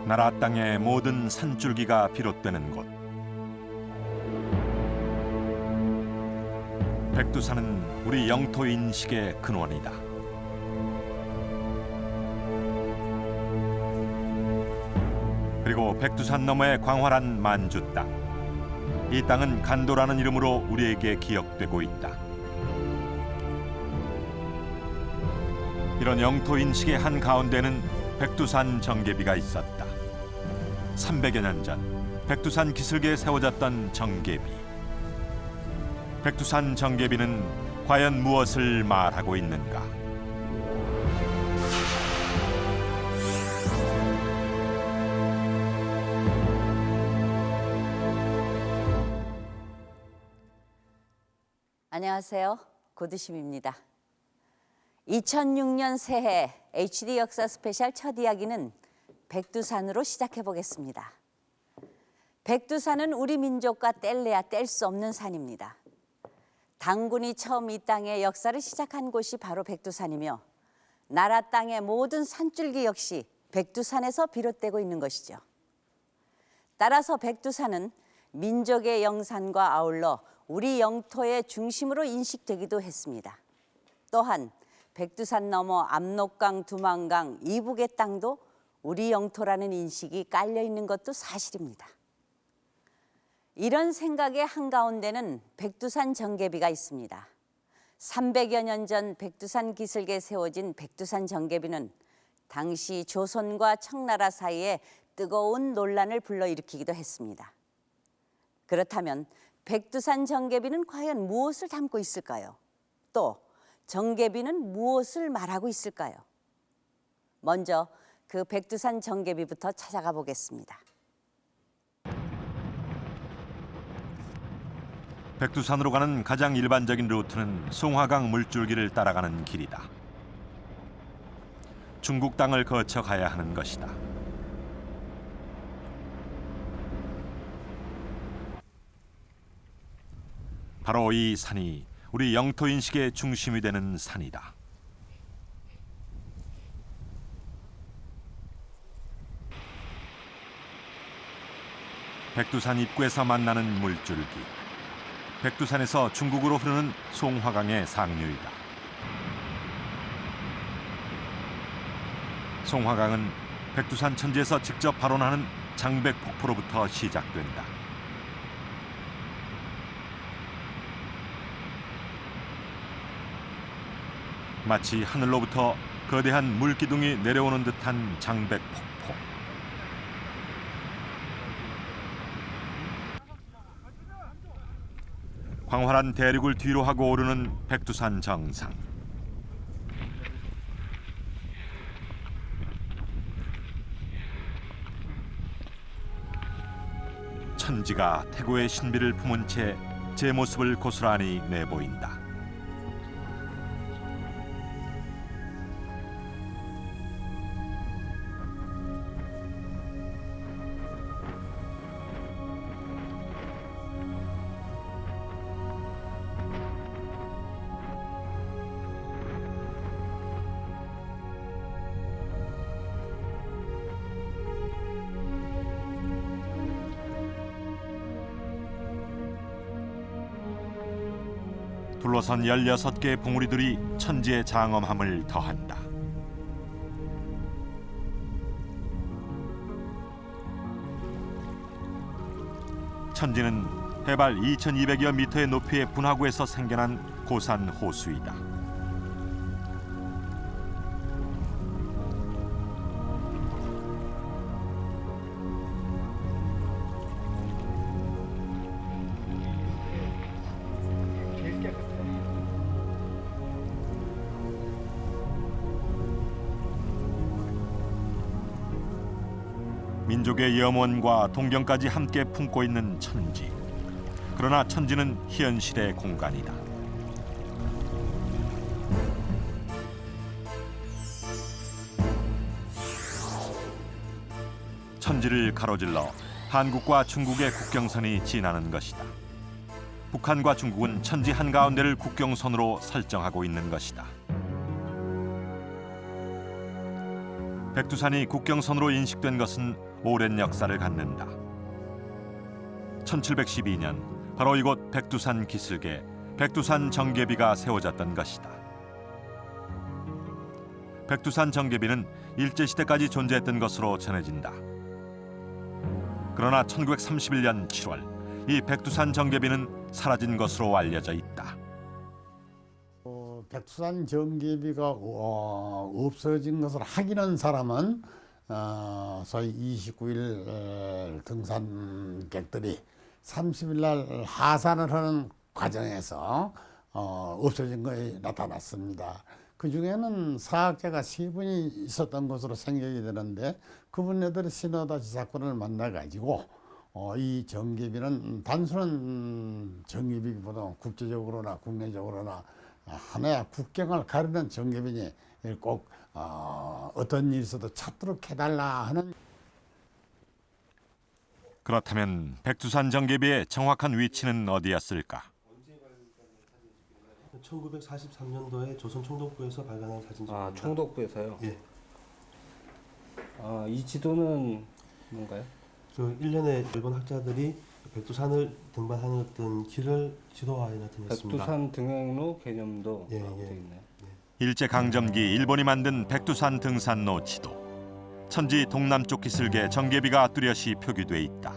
나라 땅의 모든 산줄기가 비롯되는 곳. 백두산은 우리 영토 인식의 근원이다. 그리고 백두산 너머의 광활한 만주 땅. 이 땅은 간도라는 이름으로 우리에게 기억되고 있다. 이런 영토 인식의 한 가운데는 백두산 정계비가 있었다. 300여 년 전 백두산 기슭에 세워졌던 정계비. 백두산 정계비는 과연 무엇을 말하고 있는가? 안녕하세요. 고두심입니다. 2006년 새해 HD 역사 스페셜 첫 이야기는 백두산으로 시작해 보겠습니다. 백두산은 우리 민족과 뗄래야 뗄 수 없는 산입니다. 당군이 처음 이 땅의 역사를 시작한 곳이 바로 백두산이며 나라 땅의 모든 산줄기 역시 백두산에서 비롯되고 있는 것이죠. 따라서 백두산은 민족의 영산과 아울러 우리 영토의 중심으로 인식되기도 했습니다. 또한 백두산 너머 압록강, 두만강, 이북의 땅도 우리 영토라는 인식이 깔려 있는 것도 사실입니다. 이런 생각의 한가운데는 백두산 정계비가 있습니다. 300여 년 전 백두산 기슭에 세워진 백두산 정계비는 당시 조선과 청나라 사이에 뜨거운 논란을 불러일으키기도 했습니다. 그렇다면 백두산 정계비는 과연 무엇을 담고 있을까요? 또 정계비는 무엇을 말하고 있을까요? 먼저 그 백두산 정계비부터 찾아가 보겠습니다. 백두산으로 가는 가장 일반적인 루트는 송화강 물줄기를 따라가는 길이다. 중국 땅을 거쳐 가야 하는 것이다. 바로 이 산이 우리 영토 인식의 중심이 되는 산이다. 백두산 입구에서 만나는 물줄기. 백두산에서 중국으로 흐르는 송화강의 상류이다. 송화강은 백두산 천지에서 직접 발원하는 장백폭포로부터 시작된다. 마치 하늘로부터 거대한 물기둥이 내려오는 듯한 장백폭포. 광활한 대륙을 뒤로 하고 오르는 백두산 정상. 천지가 태고의 신비를 품은 채 제 모습을 고스란히 내보인다. 둘러선 16개의 봉우리들이 천지의 장엄함을 더한다. 천지는 해발 2200여 미터의 높이의 분화구에서 생겨난 고산 호수이다. 민족의 염원과 동경까지 함께 품고 있는 천지. 그러나 천지는 현실의 공간이다. 천지를 가로질러 한국과 중국의 국경선이 지나는 것이다. 북한과 중국은 천지 한가운데를 국경선으로 설정하고 있는 것이다. 백두산이 국경선으로 인식된 것은 오랜 역사를 갖는다. 1712년 바로 이곳 백두산 기슭에 백두산 정계비가 세워졌던 것이다. 백두산 정계비는 일제시대까지 존재했던 것으로 전해진다. 그러나 1931년 7월 이 백두산 정계비는 사라진 것으로 알려져 있다. 백두산 정계비가 없어진 것을 확인한 사람은 소위 29일 등산객들이 30일 날 하산을 하는 과정에서 없어진 것이 나타났습니다. 그 중에는 사학자가 3분이 있었던 것으로 생각이 되는데 그분들이 시노다 지사건을 만나가지고 이 정계비는 단순한 정계비보다 국제적으로나 국내적으로나 하나의 국경을 가르는 정계비니 꼭 어떤 일이 있어도 찾도록 해달라 하는. 그렇다면 백두산 정계비의 정확한 위치는 어디였을까? 1943년도에 조선 총독부에서 발간한 사진입니다. 아, 총독부에서요? 예. 아, 이 지도는 뭔가요? 그 일련의 일본 학자들이 백두산을 등반하는 어떤 길을 지도하여 나타냈습니다. 백두산 등행로 개념도 예, 되어 예. 있네요. 일제강점기 일본이 만든 백두산 등산로 지도. 천지 동남쪽 기슭에 정계비가 뚜렷이 표기돼 있다.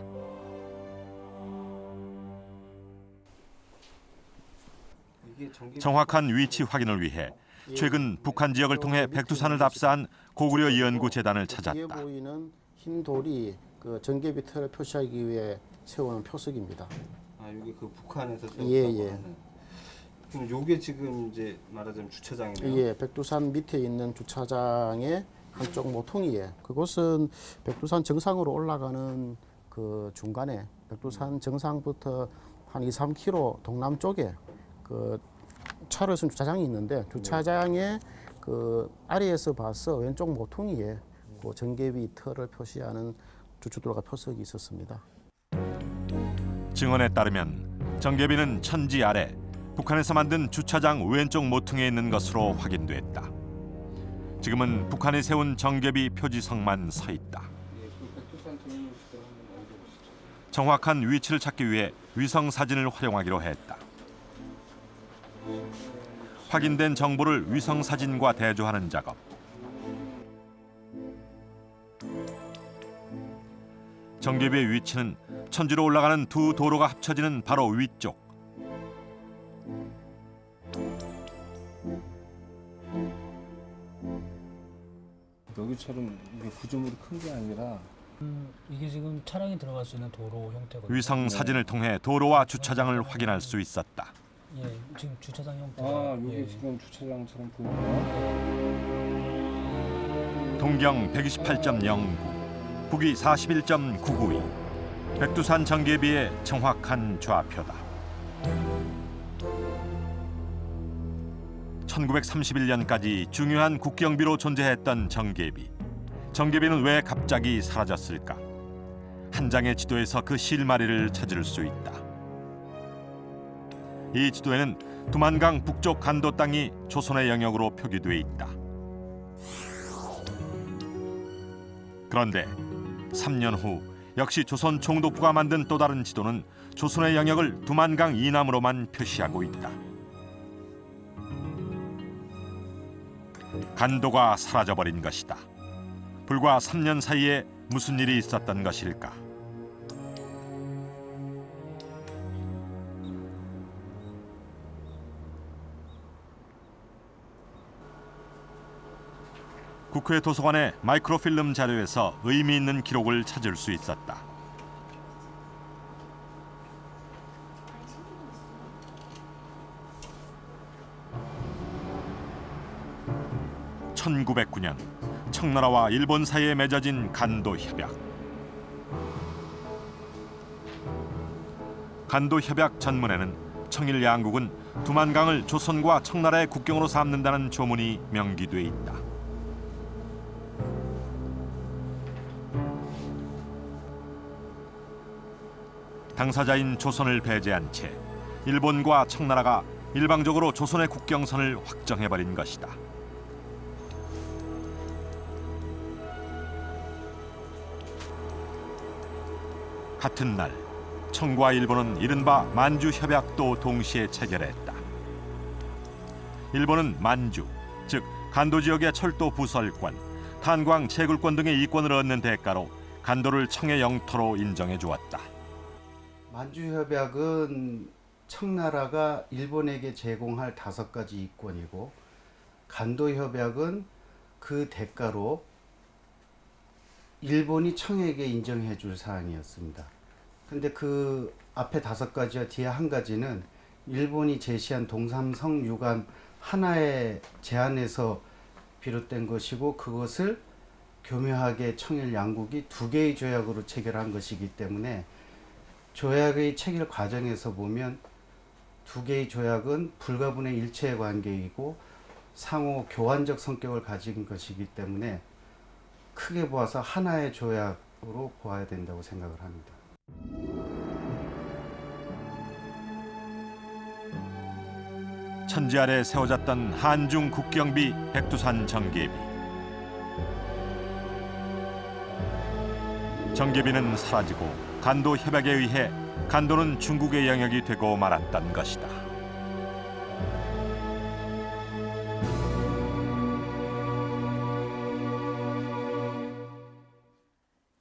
이게 정확한 위치 확인을 위해 최근 북한 지역을 통해 백두산을 답사한 고구려 연구 재단을 뒤에 찾았다. 보이는 흰 돌이 그 정계비 틀을 표시하기 위해 세우는 표석입니다. 아, 여기 그 북한에서 세웠다고 예. 하는. 그럼 요게 지금 이제 말하자면 주차장이네요. 예, 백두산 밑에 있는 주차장의 한쪽 모퉁이에 그곳은 백두산 정상으로 올라가는 그 중간에 백두산 정상부터 한 2-3km 동남쪽에 그 차를 쓴 주차장이 있는데 주차장의 그 아래에서 봐서 왼쪽 모퉁이에 그 정계비 틀을 표시하는 주춧돌과 표석이 있었습니다. 증언에 따르면 정계비는 천지 아래 북한에서 만든 주차장 왼쪽 모퉁이에 있는 것으로 확인됐다. 지금은 북한이 세운 정계비 표지석만 서 있다. 예, 그 백두산 등행로 지도를 한번 옮겨보시죠. 정확한 위치를 찾기 위해 위성 사진을 활용하기로 했다. 확인된 정보를 위성 사진과 대조하는 작업. 정계비의 위치는 천지로 올라가는 두 도로가 합쳐지는 바로 위쪽. 여기처럼 이게 구조물이 큰 게 아니라 이게 지금 차량이 들어갈 수 있는 도로 형태거든요. 위성 사진을 통해 도로와 주차장을 확인할 수 있었다. 예, 지금 주차장 형태. 아, 여기 예. 지금 주차장처럼 보이네요. 동경 128.09, 북위 41.992. 백두산 정계비의 정확한 좌표다. 1931년까지 중요한 국경비로 존재했던 정계비. 정계비는 왜 갑자기 사라졌을까? 한 장의 지도에서 그 실마리를 찾을 수 있다. 이 지도에는 두만강 북쪽 간도 땅이 조선의 영역으로 표기돼 있다. 그런데 3년 후 역시 조선 총독부가 만든 또 다른 지도는 조선의 영역을 두만강 이남으로만 표시하고 있다. 간도가 사라져버린 것이다. 불과 3년 사이에 무슨 일이 있었던 것일까? 국회 도서관의 마이크로필름 자료에서 의미 있는 기록을 찾을 수 있었다. (1909년) 청나라와 일본 사이에 맺어진 간도 협약. 간도 협약 전문에는 청일 양국은 두만강을 조선과 청나라의 국경으로 삼는다는 조문이 명기돼 있다. 당사자인 조선을 배제한 채 일본과 청나라가 일방적으로 조선의 국경선을 확정해버린 것이다. 같은 날 청과 일본은 이른바 만주 협약도 동시에 체결했다. 일본은 만주, 즉 간도 지역의 철도 부설권, 탄광 채굴권 등의 이권을 얻는 대가로 간도를 청의 영토로 인정해 주었다. 만주협약은 청나라가 일본에게 제공할 5가지 이권이고, 간도협약은 그 대가로 일본이 청에게 인정해 줄 사항이었습니다. 근데 그 앞에 5가지와 뒤에 1가지는 일본이 제시한 동삼성 유감 하나의 제안에서 비롯된 것이고, 그것을 교묘하게 청일 양국이 2개의 조약으로 체결한 것이기 때문에 조약의 체결 과정에서 보면 2개의 조약은 불가분의 일체의 관계이고 상호 교환적 성격을 가진 것이기 때문에 크게 보아서 하나의 조약으로 보아야 된다고 생각을 합니다. 천지 아래 세워졌던 한중 국경비 백두산 정계비. 정계비는 사라지고 간도 협약에 의해 간도는 중국의 영역이 되고 말았던 것이다.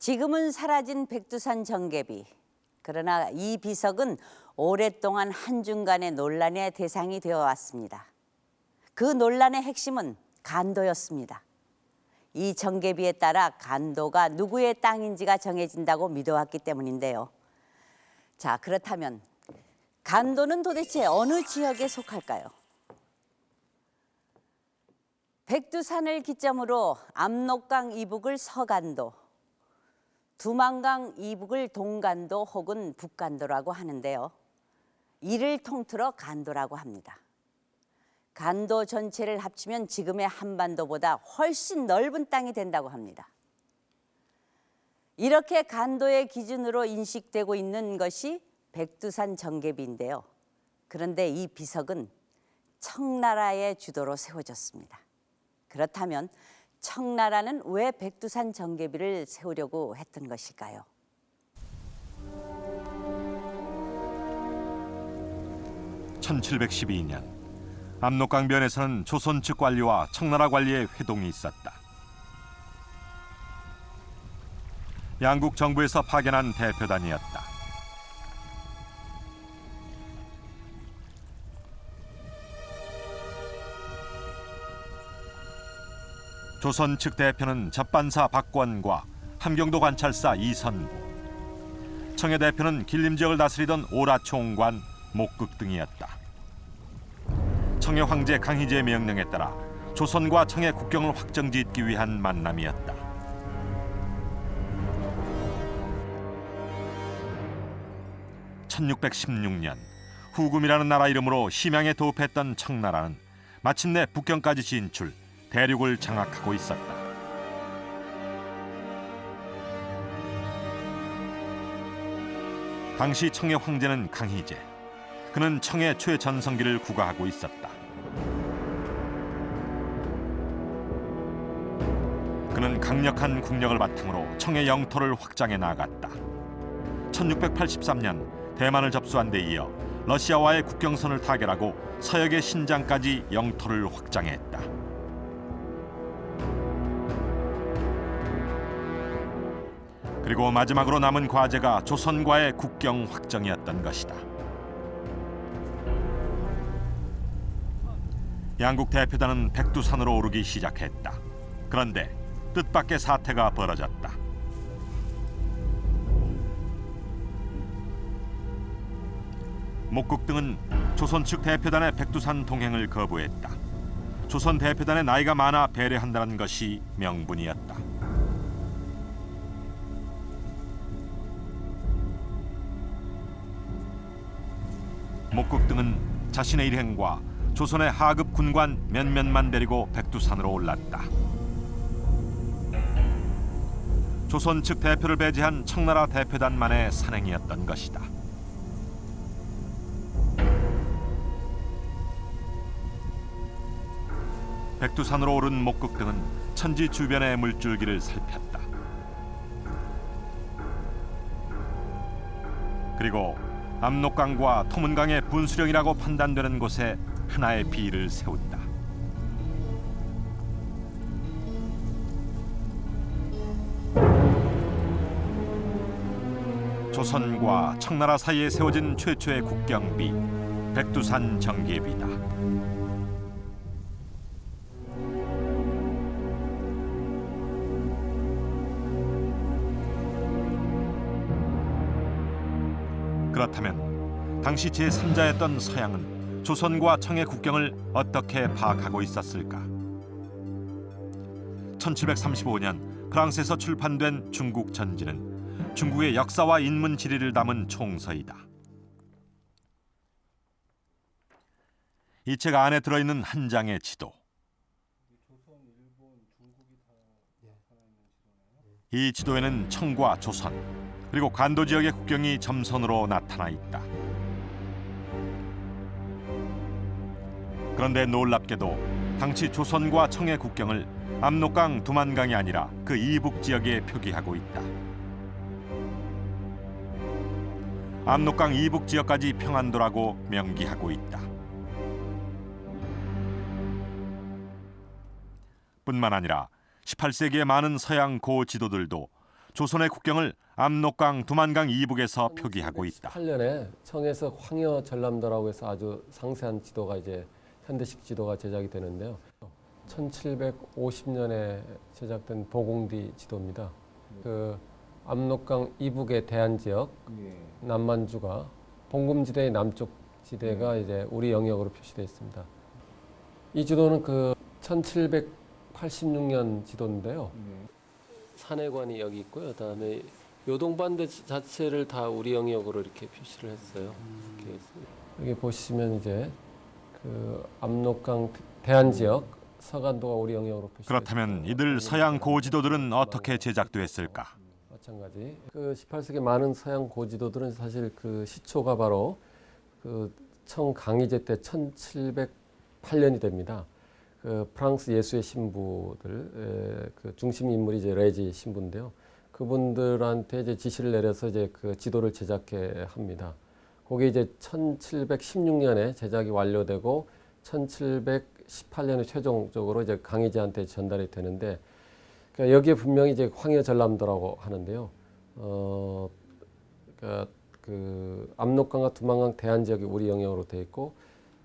지금은 사라진 백두산 정계비. 그러나 이 비석은 오랫동안 한중 간의 논란의 대상이 되어 왔습니다. 그 논란의 핵심은 간도였습니다. 이 정계비에 따라 간도가 누구의 땅인지가 정해진다고 믿어왔기 때문인데요. 자, 그렇다면 간도는 도대체 어느 지역에 속할까요? 백두산을 기점으로 압록강 이북을 서간도, 두만강 이북을 동간도 혹은 북간도라고 하는데요. 이를 통틀어 간도라고 합니다. 간도 전체를 합치면 지금의 한반도보다 훨씬 넓은 땅이 된다고 합니다. 이렇게 간도의 기준으로 인식되고 있는 것이 백두산 정계비인데요. 그런데 이 비석은 청나라의 주도로 세워졌습니다. 그렇다면 청나라는 왜 백두산 정계비를 세우려고 했던 것일까요? (1712년) 압록강변에서는 조선 측 관리와 청나라 관리의 회동이 있었다. 양국 정부에서 파견한 대표단이었다. 조선 측 대표는 접반사 박권과 함경도 관찰사 이선부, 청의 대표는 길림 지역을 다스리던 오라총관 목극 등이었다. 청의 황제 강희제의 명령에 따라 조선과 청의 국경을 확정짓기 위한 만남이었다. (1616년) 후금이라는 나라 이름으로 심양에 도읍했던 청나라는 마침내 북경까지 진출, 대륙을 장악하고 있었다. 당시 청의 황제는 강희제. 그는 청의 최전성기를 구가하고 있었다. 그는 강력한 국력을 바탕으로 청의 영토를 확장해 나갔다. 1683년 대만을 접수한 데 이어 러시아와의 국경선을 타결하고 서역의 신장까지 영토를 확장했다. 그리고 마지막으로 남은 과제가 조선과의 국경 확정이었던 것이다. 양국 대표단은 백두산으로 오르기 시작했다. 그런데 뜻밖의 사태가 벌어졌다. 목극 등은 조선 측 대표단의 백두산 동행을 거부했다. 조선 대표단의 나이가 많아 배려한다는 것이 명분이었다. 목극 등은 자신의 일행과 조선의 하급 군관 몇몇만 데리고 백두산으로 올랐다. 조선 측 대표를 배제한 청나라 대표단만의 산행이었던 것이다. 백두산으로 오른 목극 등은 천지 주변의 물줄기를 살폈다. 그리고 압록강과 토문강의 분수령이라고 판단되는 곳에 하나의 비를 세운다. 조선과 청나라 사이에 세워진 최초의 국경비, 백두산 정계비다. 그렇다면 당시 제3자였던 서양은 조선과 청의 국경을 어떻게 파악하고 있었을까? 1735년 프랑스에서 출판된 중국 전지는 중국의 역사와 인문 지리를 담은 총서이다. 이 책 안에 들어있는 한 장의 지도. 이 지도에는 청과 조선 그리고 간도 지역의 국경이 점선으로 나타나 있다. 그런데 놀랍게도 당시 조선과 청의 국경을 압록강 두만강이 아니라 그 이북 지역에 표기하고 있다. 압록강 이북 지역까지 평안도라고 명기하고 있다. 뿐만 아니라 18세기의 많은 서양 고지도들도 조선의 국경을 압록강 두만강 이북에서 표기하고 있다. 18년에 청에서 황여 전람도라고 해서 아주 상세한 지도가 이제 현대식 지도가 제작이 되는데요. 1750년에 제작된 보공디 지도입니다. 그 압록강 이북의 대안 지역, 남만주가 봉금지대의 남쪽 지대가 이제 우리 영역으로 표시되어 있습니다. 이 지도는 그 1786년 지도인데요. 산해관이 여기 있고요. 그다음에 요동반도 자체를 다 우리 영역으로 이렇게 표시를 했어요. 이렇게 여기 보시면 이제 그 압록강 대안 지역 서간도가 우리 영역으로 표시. 그렇다면 이들 서양 고지도들은 어떻게 제작됐을까? 마찬가지. 그 18세기 많은 서양 고지도들은 사실 그 시초가 바로 그 청 강희제 때 1708년이 됩니다. 그 프랑스 예수의 신부들 그 중심 인물이 이제 레지 신부인데요. 그분들한테 이제 지시를 내려서 이제 그 지도를 제작해 합니다. 그게 이제 1716년에 제작이 완료되고 1718년에 최종적으로 이제 강희제한테 전달이 되는데 그러니까 여기에 분명히 이제 황여 전람도라고 하는데요. 그러니까 그 압록강과 두만강 대안 지역이 우리 영역으로 돼 있고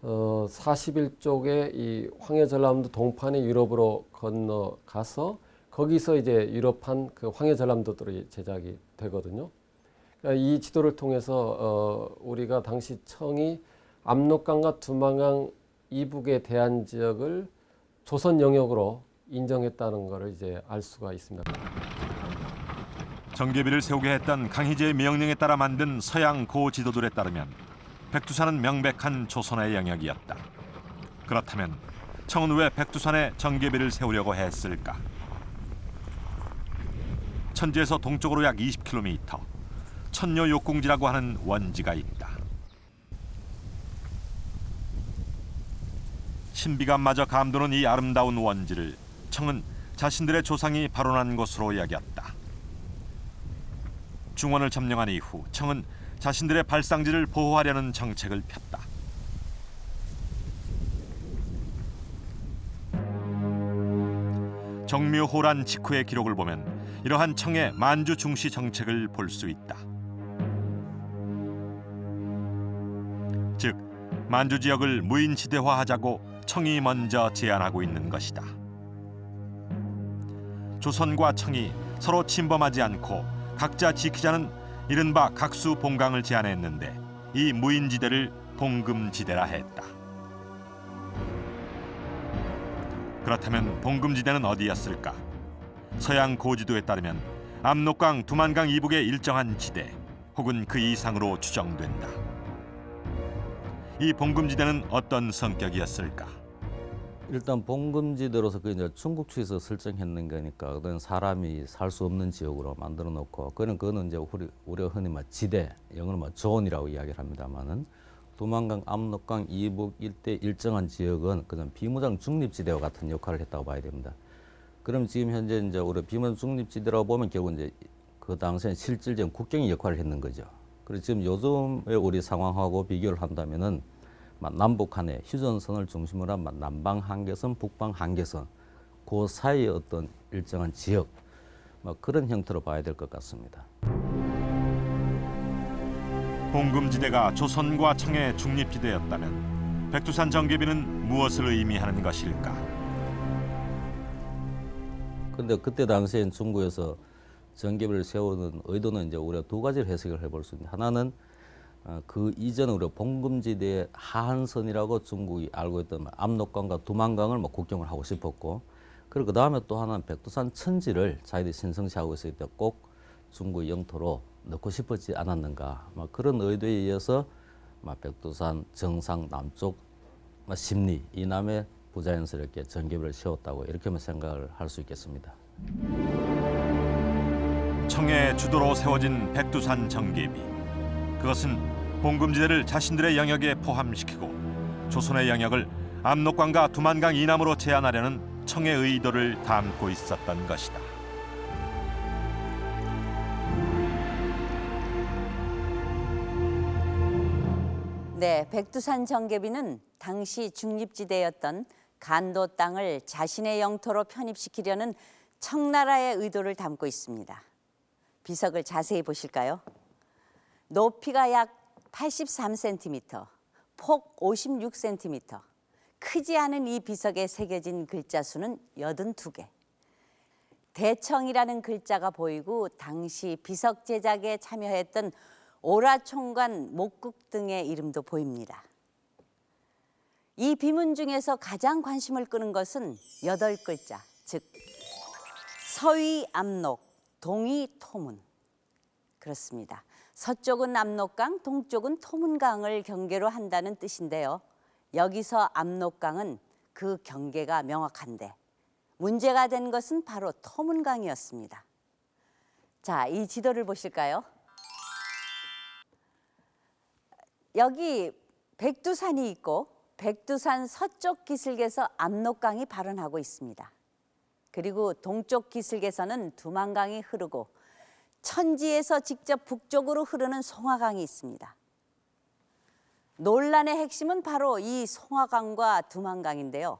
41쪽에 이 황해 전람도 동판이 유럽으로 건너가서 거기서 이제 유럽판 그 황해 전람도들이 제작이 되거든요. 그러니까 이 지도를 통해서 우리가 당시 청이 압록강과 두만강 이북의 대안 지역을 조선 영역으로 인정했다는 것을 이제 알 수가 있습니다. 정계비를 세우게 했던 강희제의 명령에 따라 만든 서양 고지도들에 따르면 백두산은 명백한 조선의 영역이었다. 그렇다면 청은 왜 백두산에 정계비를 세우려고 했을까? 천지에서 동쪽으로 약 20km, 천녀욕궁지라고 하는 원지가 있다. 신비감마저 감도는 이 아름다운 원지를 청은 자신들의 조상이 발원한 것으로 여겼다. 중원을 점령한 이후 청은 자신들의 발상지를 보호하려는 정책을 폈다. 정묘호란 직후의 기록을 보면 이러한 청의 만주 중시 정책을 볼 수 있다. 즉, 만주 지역을 무인지대화하자고 청이 먼저 제안하고 있는 것이다. 조선과 청이 서로 침범하지 않고 각자 지키자는 이른바 각수 봉강을 제안했는데 이 무인지대를 봉금지대라 했다. 그렇다면 봉금지대는 어디였을까? 서양 고지도에 따르면 압록강, 두만강 이북의 일정한 지대 혹은 그 이상으로 추정된다. 이 봉금지대는 어떤 성격이었을까? 일단 봉금지대로서 그 이제 중국 측에서 설정했는 거니까 그건 사람이 살 수 없는 지역으로 만들어 놓고 그거는 이제 우리가 흔히 지대, 영어로 존이라고 이야기를 합니다만은 두만강, 압록강 이북 일대 일정한 지역은 그냥 비무장 중립지대와 같은 역할을 했다고 봐야 됩니다. 그럼 지금 현재 이제 우리 비무장 중립지대라고 보면 결국 이제 그 당시에 실질적인 국경의 역할을 했는 거죠. 그리고 지금 요즘의 우리 상황하고 비교를 한다면은 남북한의 휴전선을 중심으로 한 남방 한계선, 북방 한계선 그 사이의 어떤 일정한 지역 그런 형태로 봐야 될 것 같습니다. 봉금지대가 조선과 청의 중립지대였다면 백두산 정계비는 무엇을 의미하는 것일까? 그런데 그때 당시엔 중국에서 정계비를 세우는 의도는 이제 우리가 두 가지를 해석을 해볼 수 있는데, 하나는 그 이전에 우리가 봉금지대의 하한선이라고 중국이 알고 있던 압록강과 두만강을 국경을 하고 싶었고, 그리고 그 다음에 또 하나는 백두산 천지를 자기들이 신성시하고 있을 때 꼭 중국의 영토로 넣고 싶었지 않았는가, 그런 의도에 의해서 백두산 정상 남쪽 심리 이남에 부자연스럽게 정계비를 세웠다고 이렇게만 생각을 할 수 있겠습니다. 청의 주도로 세워진 백두산 정계비. 그것은 봉금지대를 자신들의 영역에 포함시키고 조선의 영역을 압록강과 두만강 이남으로 제한하려는 청의 의도를 담고 있었던 것이다. 네, 백두산 정계비는 당시 중립지대였던 간도 땅을 자신의 영토로 편입시키려는 청나라의 의도를 담고 있습니다. 비석을 자세히 보실까요? 높이가 약 83cm, 폭 56cm. 크지 않은 이 비석에 새겨진 글자 수는 82개. 대청이라는 글자가 보이고 당시 비석 제작에 참여했던 오라총관, 목국 등의 이름도 보입니다. 이 비문 중에서 가장 관심을 끄는 것은 8글자, 즉 서위 압록, 동위 토문. 그렇습니다. 서쪽은 압록강, 동쪽은 토문강을 경계로 한다는 뜻인데요. 여기서 압록강은 그 경계가 명확한데 문제가 된 것은 바로 토문강이었습니다. 자, 이 지도를 보실까요? 여기 백두산이 있고 백두산 서쪽 기슭에서 압록강이 발원하고 있습니다. 그리고 동쪽 기슭에서는 두만강이 흐르고 천지에서 직접 북쪽으로 흐르는 송화강이 있습니다. 논란의 핵심은 바로 이 송화강과 두만강인데요.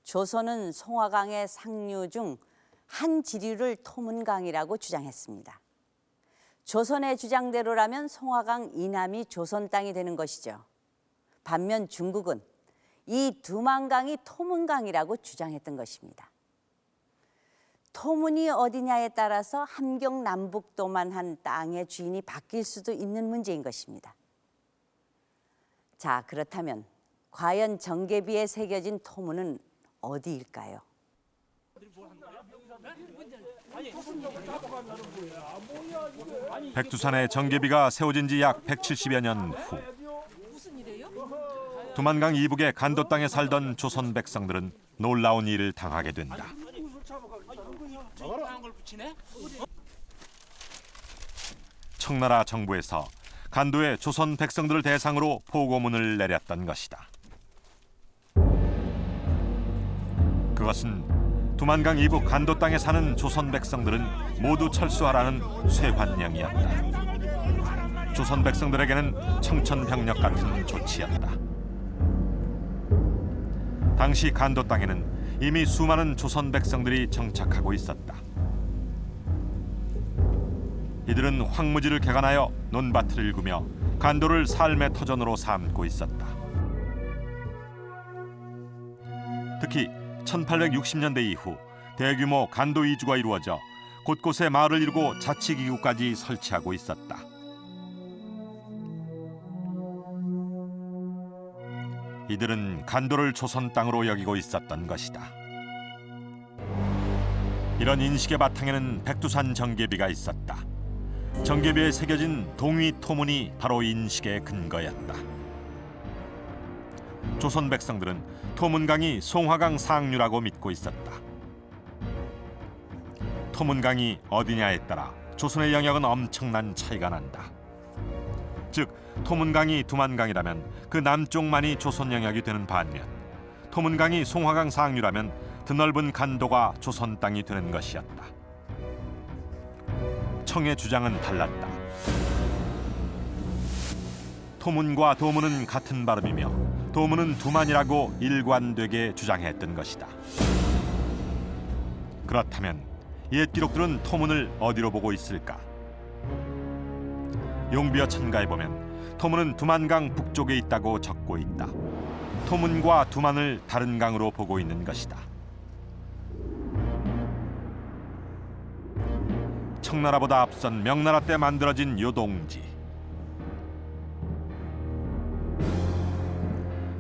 조선은 송화강의 상류 중 한 지류를 토문강이라고 주장했습니다. 조선의 주장대로라면 송화강 이남이 조선 땅이 되는 것이죠. 반면 중국은 이 두만강이 토문강이라고 주장했던 것입니다. 토문이 어디냐에 따라서 함경 남북도만 한 땅의 주인이 바뀔 수도 있는 문제인 것입니다. 자, 그렇다면 과연 정계비에 새겨진 토문은 어디일까요? 백두산의 정계비가 세워진 지 약 170여 년 후, 두만강 이북의 간도 땅에 살던 조선 백성들은 놀라운 일을 당하게 된다. 청나라 정부에서 간도의 조선 백성들을 대상으로 보고문을 내렸던 것이다. 그것은 두만강 이북 간도 땅에 사는 조선 백성들은 모두 철수하라는 쇠환령이었다. 조선 백성들에게는 청천벽력 같은 조치였다. 당시 간도 땅에는 이미 수많은 조선 백성들이 정착하고 있었다. 이들은 황무지를 개간하여 논밭을 일구며 간도를 삶의 터전으로 삼고 있었다. 특히 1860년대 이후 대규모 간도 이주가 이루어져 곳곳에 마을을 이루고 자치기구까지 설치하고 있었다. 이들은 간도를 조선 땅으로 여기고 있었던 것이다. 이런 인식의 바탕에는 백두산 정계비가 있었다. 정계비에 새겨진 동위 토문이 바로 인식의 근거였다. 조선 백성들은 토문강이 송화강 상류라고 믿고 있었다. 토문강이 어디냐에 따라 조선의 영역은 엄청난 차이가 난다. 즉 토문강이 두만강이라면 그 남쪽만이 조선 영역이 되는 반면 토문강이 송화강 상류라면 드넓은 간도가 조선 땅이 되는 것이었다. 청의 주장은 달랐다. 토문과 도문은 같은 발음이며 도문은 두만이라고 일관되게 주장했던 것이다. 그렇다면 옛 기록들은 토문을 어디로 보고 있을까? 용비어 천가에 보면 토문은 두만강 북쪽에 있다고 적고 있다. 토문과 두만을 다른 강으로 보고 있는 것이다. 청나라보다 앞선 명나라 때 만들어진 요동지.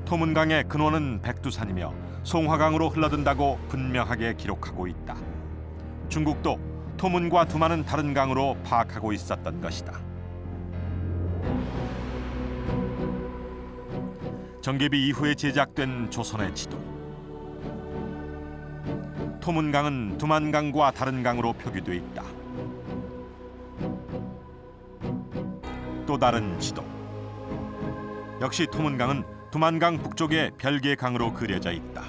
토문강의 근원은 백두산이며 송화강으로 흘러든다고 분명하게 기록하고 있다. 중국도 토문과 두만은 다른 강으로 파악하고 있었던 것이다. 정계비 이후에 제작된 조선의 지도. 토문강은 두만강과 다른 강으로 표기되어 있다. 또 다른 지도. 역시 토문강은 두만강 북쪽의 별개 강으로 그려져 있다.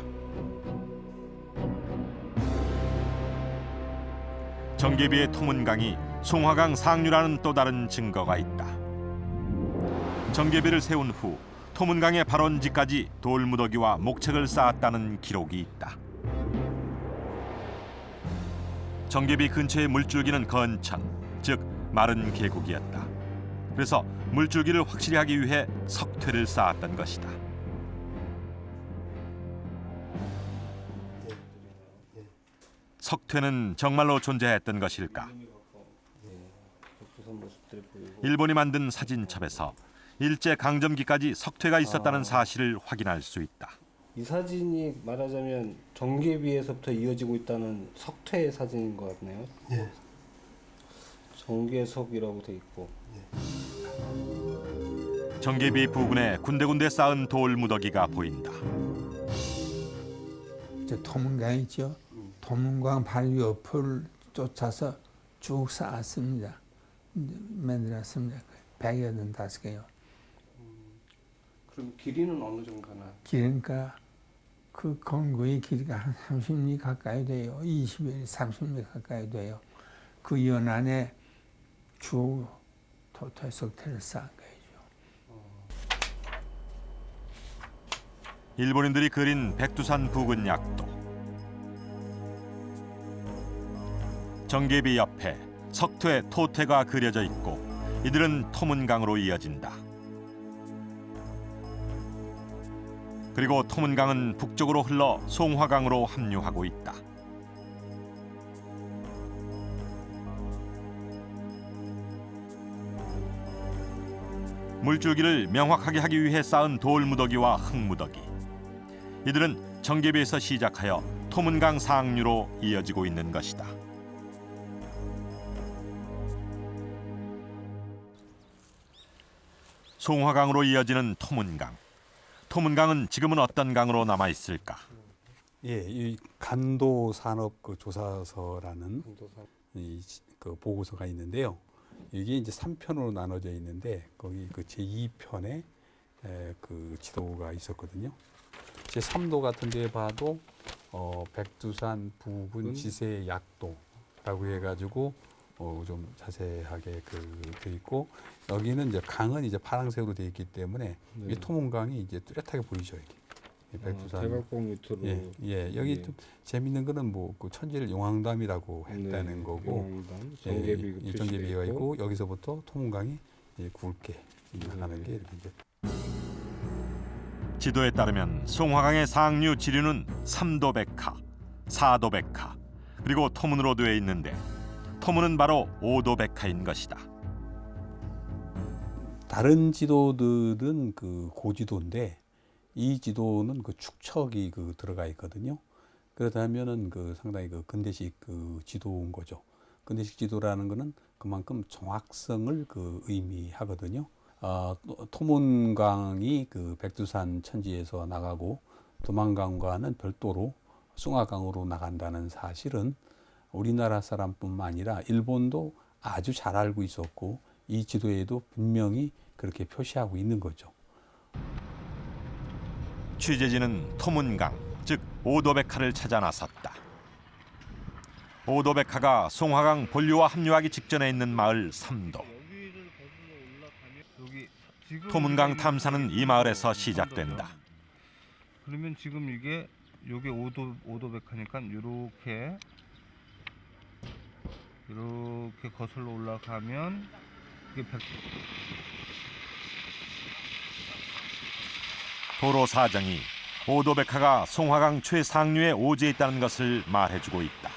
정계비의 토문강이 송화강 상류라는 또 다른 증거가 있다. 정계비를 세운 후 토문강의 발원지까지 돌무더기와 목책을 쌓았다는 기록이 있다. 정계비 근처의 물줄기는 건천, 즉 마른 계곡이었다. 그래서 물줄기를 확실히 하기 위해 석퇴를 쌓았던 것이다. 석퇴는 정말로 존재했던 것일까? 일본이 만든 사진첩에서 일제 강점기까지 석퇴가 있었다는 사실을 확인할 수 있다. 이 사진이 말하자면 정계비에서부터 이어지고 있다는 석퇴의 사진인 것 같네요. 예. 정계석이라고 돼 있고. 정계비 부근에 군데군데 쌓은 돌무더기가 보인다. 저 토문강 있죠. 토문강 바로 옆을 쫓아서 쭉 쌓았습니다. 만들었습니다. 185개요. 그럼 길이는 어느 정도 나요? 그러니까 그 건구의 길이가 한 30리 가까이 돼요. 20리, 30리 가까이 돼요. 그 연안에 쭉 석퇴를 쌓은 거죠. 일본인들이 그린 백두산 부근 약도. 정계비 옆에 석퇴, 토퇴가 그려져 있고 이들은 토문강으로 이어진다. 그리고 토문강은 북쪽으로 흘러 송화강으로 합류하고 있다. 물줄기를 명확하게 하기 위해 쌓은 돌무더기와 흙무더기. 이들은 정계비에서 시작하여 토문강 상류로 이어지고 있는 것이다. 송화강으로 이어지는 토문강. 토문강은 지금은 어떤 강으로 남아 있을까? 예, 이 간도 산업 그 조사서라는 그 보고서가 있는데요. 이게 이제 3편으로 나눠져 있는데 거기 그 제2편에 그 지도가 있었거든요. 제3도 같은 데 봐도 백두산 부근 지세 약도라고 해가지고 좀 자세하게 돼 있고 여기는 이제 강은 이제 파란색으로 돼 있기 때문에 이 토문강이 이제 뚜렷하게 보이죠. 이게 백두산. 대각봉 밑으로. 예, 여기 좀 재밌는 거는 뭐 그 천지를 용왕담이라고 했다는 거고. 용왕담, 정계비 정계비가 있고 여기서부터 토문강이 굵게 가는 게 이렇게 이제. 지도에 따르면 송화강의 상류 지류는 3도백하, 4도백하, 그리고 토문으로 되어 있는데 토문은 바로 5도백하인 것이다. 다른 지도들은 그 고지도인데 이 지도는 그 축척이 그 들어가 있거든요. 그렇다면은 그 상당히 그 근대식 그 지도인 거죠. 근대식 지도라는 거는 그만큼 정확성을 그 의미하거든요. 토문강이 그 백두산 천지에서 나가고 두만강과는 별도로 숭화강으로 나간다는 사실은 우리나라 사람뿐만 아니라 일본도 아주 잘 알고 있었고 이 지도에도 분명히 그렇게 표시하고 있는 거죠. 취재진은 토문강, 즉 오도백하를 찾아 나섰다. 오도백하가 송화강 본류와 합류하기 직전에 있는 마을 삼도. 여기 토문강 탐사는 이 마을에서 시작된다. 그러면 지금 요게 오도백하니까 이렇게 거슬러 올라가면 이게 도로 사정이 오도백화가 송화강 최상류에 오지에 있다는 것을 말해주고 있다.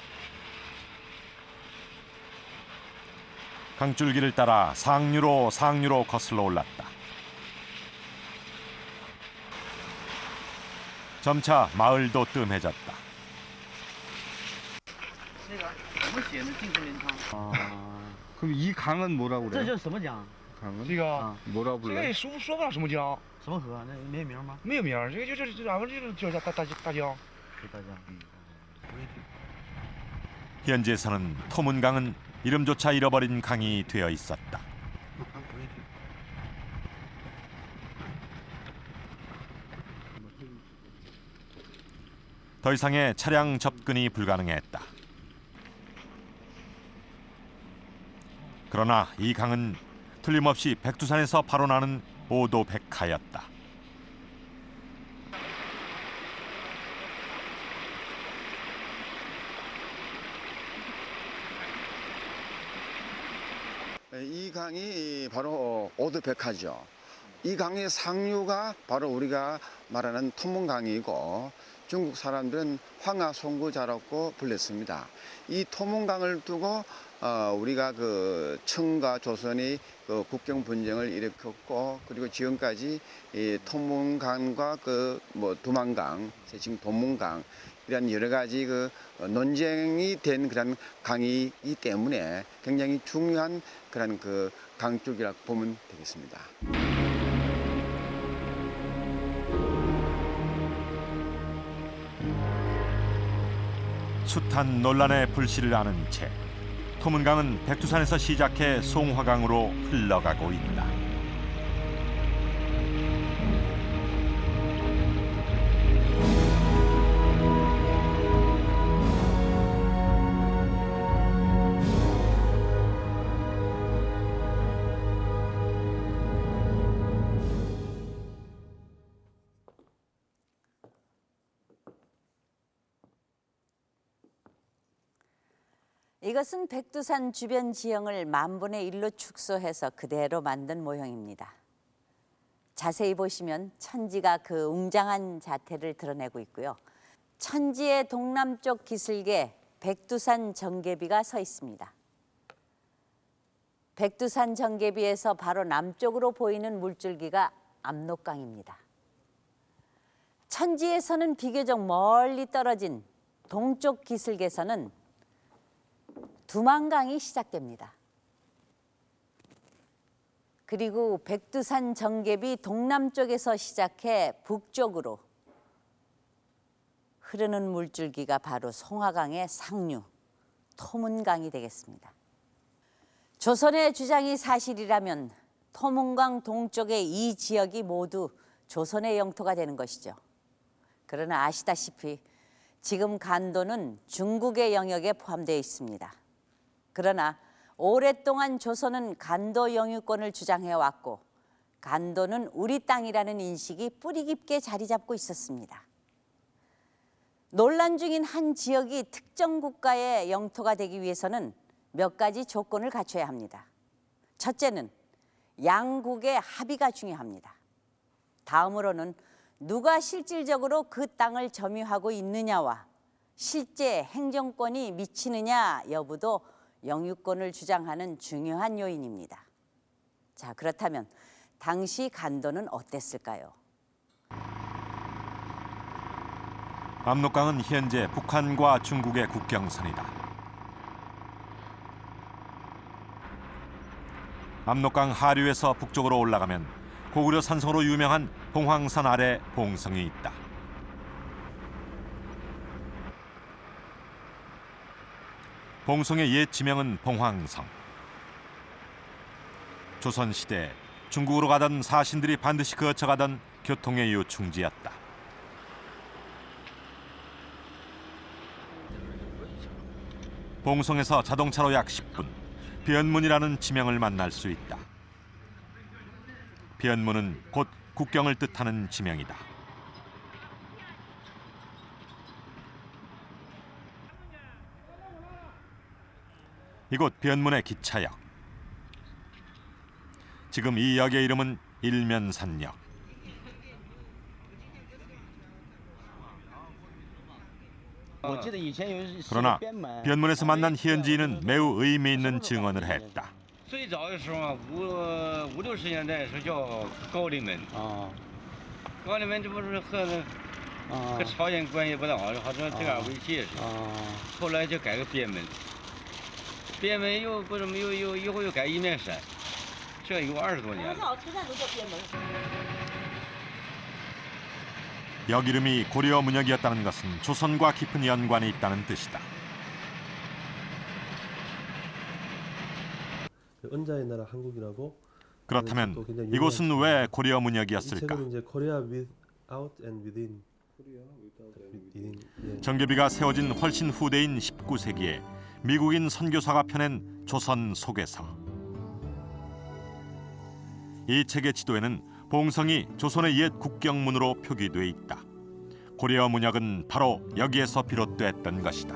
강줄기를 따라 상류로 거슬러 올랐다. 점차 마을도 뜸해졌다. 그럼 이 강은 뭐라고 그래요? 这叫什么江？ 강은 这个 뭐라고 这 불러요? 个说不上什么江，什么河？那没有名吗？没有名，这个就是俺们这叫大江。大江。 현지에서는 토문강은 이름조차 잃어버린 강이 되어 있었다. 더 이상의 차량 접근이 불가능했다. 그러나 이 강은 틀림없이 백두산에서 바로 나는 오도백화였다. 이 강이 바로 오도백화죠. 이 강의 상류가 바로 우리가 말하는 토문강이고 중국 사람들은 황하송구자라고 불렸습니다. 이 토문강을 두고 우리가 그 청과 조선이 그 국경 분쟁을 일으켰고 그리고 지금까지 이 토문강과 그 뭐 두만강, 지금 도문강 이런 여러 가지 그 논쟁이 된 그런 강이기 때문에 굉장히 중요한 그런 그 강 쪽이라고 보면 되겠습니다. 숱한 논란의 불씨를 아는 채 토문강은 백두산에서 시작해 송화강으로 흘러가고 있다. 이것은 백두산 주변 지형을 만분의 1로 축소해서 그대로 만든 모형입니다. 자세히 보시면 천지가 그 웅장한 자태를 드러내고 있고요. 천지의 동남쪽 기슭에 백두산 정계비가 서 있습니다. 백두산 정계비에서 바로 남쪽으로 보이는 물줄기가 압록강입니다. 천지에서는 비교적 멀리 떨어진 동쪽 기슭에서는 두만강이 시작됩니다. 그리고 백두산 정계비 동남쪽에서 시작해 북쪽으로 흐르는 물줄기가 바로 송화강의 상류, 토문강이 되겠습니다. 조선의 주장이 사실이라면 토문강 동쪽의 이 지역이 모두 조선의 영토가 되는 것이죠. 그러나 아시다시피 지금 간도는 중국의 영역에 포함되어 있습니다. 그러나 오랫동안 조선은 간도 영유권을 주장해왔고 간도는 우리 땅이라는 인식이 뿌리 깊게 자리 잡고 있었습니다. 논란 중인 한 지역이 특정 국가의 영토가 되기 위해서는 몇 가지 조건을 갖춰야 합니다. 첫째는 양국의 합의가 중요합니다. 다음으로는 누가 실질적으로 그 땅을 점유하고 있느냐와 실제 행정권이 미치느냐 여부도 영유권을 주장하는 중요한 요인입니다. 자, 그렇다면 당시 간도는 어땠을까요? 압록강은 현재 북한과 중국의 국경선이다. 압록강 하류에서 북쪽으로 올라가면 고구려 산성으로 유명한 봉황산 아래 봉성이 있다. 봉성의 옛 지명은 봉황성. 조선시대 중국으로 가던 사신들이 반드시 거쳐가던 교통의 요충지였다. 봉성에서 자동차로 약 10분, 변문이라는 지명을 만날 수 있다. 변문은 곧 국경을 뜻하는 지명이다. 이곳 변문의 기차역. 지금 이 역의 이름은 일면산역. 그러나 변문에서 만난 현지인은 매우 의미 있는 증언을 했다. 最早的时候啊，五六十年代是叫高丽门啊，高丽门这不是和朝鲜关系不大好，好像这样为界是。后来就改个边门，边门又不怎么又以后又改一面山，这有20多年了。 역 이름이 고려 문역이었다는 것은 조선과 깊은 연관이 있다는 뜻이다. 은자의 나라 한국이라고. 그렇다면 이곳은 왜 고려 문역이었을까? 이 책은 이제 Korea without and within. 정계비가 세워진 훨씬 후대인 19세기에 미국인 선교사가 펴낸 조선 소개서. 이 책의 지도에는 봉성이 조선의 옛 국경문으로 표기돼 있다. 고려 문역은 바로 여기에서 비롯됐던 것이다.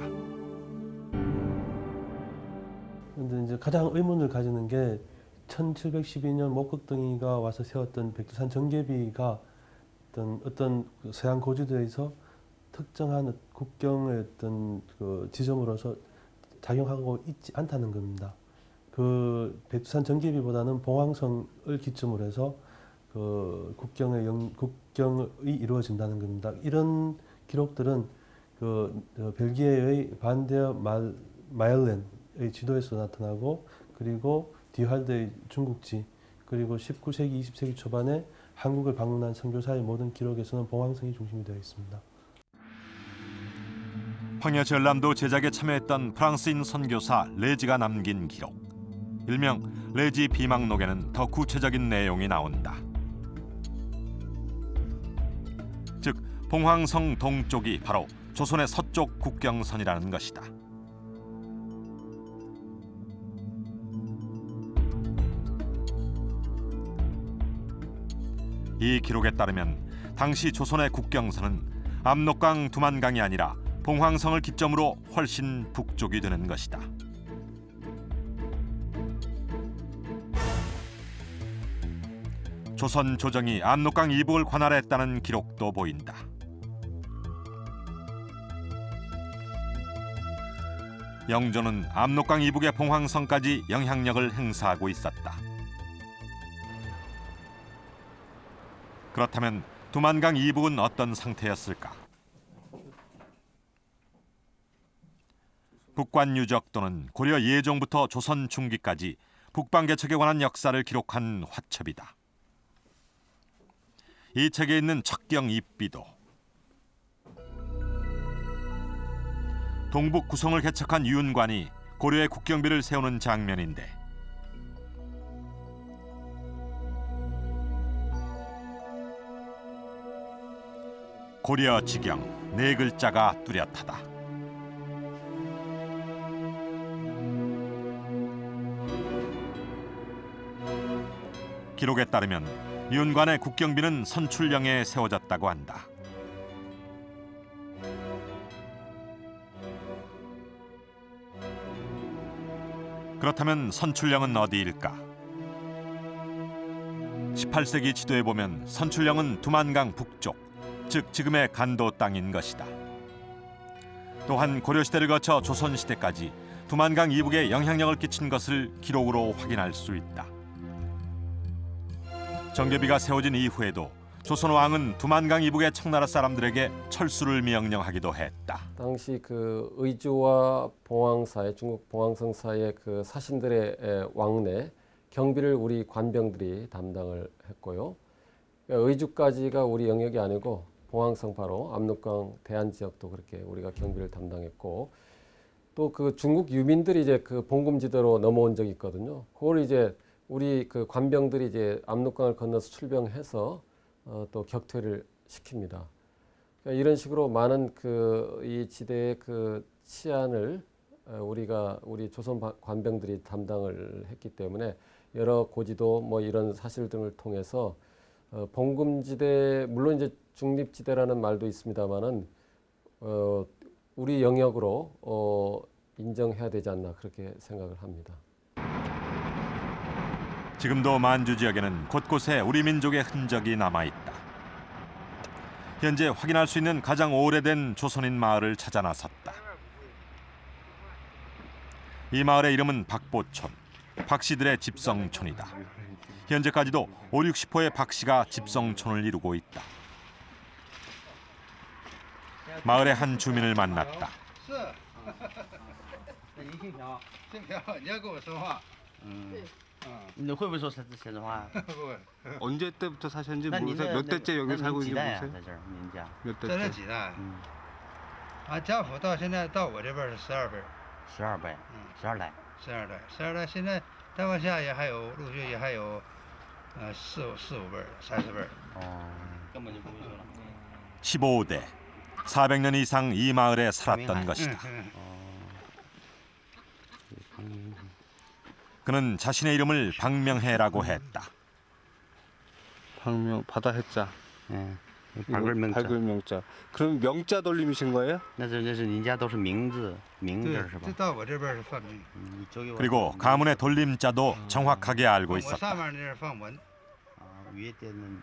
그런데 이제 가장 의문을 가지는 게 1712년 목극등이가 와서 세웠던 백두산 정계비가 어떤 서양 고지도에서 특정한 국경의 어떤 그 지점으로서 작용하고 있지 않다는 겁니다. 그 백두산 정계비보다는 봉황성을 기점으로 해서 그 국경의 이루어진다는 겁니다. 이런 기록들은 그 벨기에의 반데어 마일렌의 지도에서 나타나고 그리고 디할드의 중국지 그리고 19세기 20세기 초반에 한국을 방문한 선교사의 모든 기록에서는 봉황성이 중심이 되어 있습니다. 황야 전람도 제작에 참여했던 프랑스인 선교사 레지가 남긴 기록, 일명 레지 비망록에는 더 구체적인 내용이 나온다. 즉 봉황성 동쪽이 바로 조선의 서쪽 국경선이라는 것이다. 이 기록에 따르면 당시 조선의 국경선은 압록강 두만강이 아니라 봉황성을 기점으로 훨씬 북쪽이 되는 것이다. 조선 조정이 압록강 이북을 관할했다는 기록도 보인다. 영조는 압록강 이북의 봉황성까지 영향력을 행사하고 있었다. 그렇다면 두만강 이북은 어떤 상태였을까? 북관유적 또는 고려 예종부터 조선 중기까지 북방 개척에 관한 역사를 기록한 화첩이다. 이 책에 있는 척경 입비도 동북 구성을 개척한 윤관이 고려의 국경비를 세우는 장면인데 고려 지경 네 글자가 뚜렷하다. 기록에 따르면 윤관의 국경비는 선출령에 세워졌다고 한다. 그렇다면 선출령은 어디일까? 18세기 지도에 보면 선출령은 두만강 북쪽, 즉 지금의 간도 땅인 것이다. 또한 고려시대를 거쳐 조선시대까지 두만강 이북에 영향력을 끼친 것을 기록으로 확인할 수 있다. 정계비가 세워진 이후에도 조선 왕은 두만강 이북의 청나라 사람들에게 철수를 명령하기도 했다. 당시 그 의주와 봉황사의 중국 봉황성 사이의 그 사신들의 왕래 경비를 우리 관병들이 담당을 했고요. 의주까지가 우리 영역이 아니고 봉황성 바로 압록강 대안 지역도 그렇게 우리가 경비를 담당했고 또 그 중국 유민들이 이제 그 봉금지대로 넘어온 적이 있거든요. 그걸 이제 우리 그 관병들이 이제 압록강을 건너서 출병해서 또 격퇴를 시킵니다. 그러니까 이런 식으로 많은 그 이 지대의 그 치안을 우리 조선 관병들이 담당을 했기 때문에 여러 고지도 뭐 이런 사실 등을 통해서 봉금지대 물론 이제 중립지대라는 말도 있습니다만은 우리 영역으로 인정해야 되지 않나 그렇게 생각을 합니다. 지금도 만주 지역에는 곳곳에 우리 민족의 흔적이 남아있다. 현재 확인할 수 있는 가장 오래된 조선인 마을을 찾아 나섰다. 이 마을의 이름은 박보촌, 박씨들의 집성촌이다. 현재까지도 5, 60호의 박씨가 집성촌을 이루고 있다. 마을의 한 주민을 만났다. 你会不会说山东话？ 언제 때부터 사셨는지 那您 모르세요? 的 몇 대째 여기 那 살고 您几 있는지 代啊？ 모르세요? 在这儿，您家 몇 在这 대째? 几代？家谱到现在到我这边是12辈。12辈，12代。 12代，12代，现在再往下也还有，陆续也还有，4、5辈，30辈。根本就不会说了。 15대, 400년 이상 이 마을에 살았던 것이다. 그는 자신의 이름을 박명해라고 했다. 박명 바다 해자. 예. 밝을 명자. 그럼 명자 돌림이신 거예요? 那是人家都是名字是吧？这到我这边是放名。 그리고 가문의 돌림자도 정확하게 알고 我 있었다. 上面那是放文。 위에 때는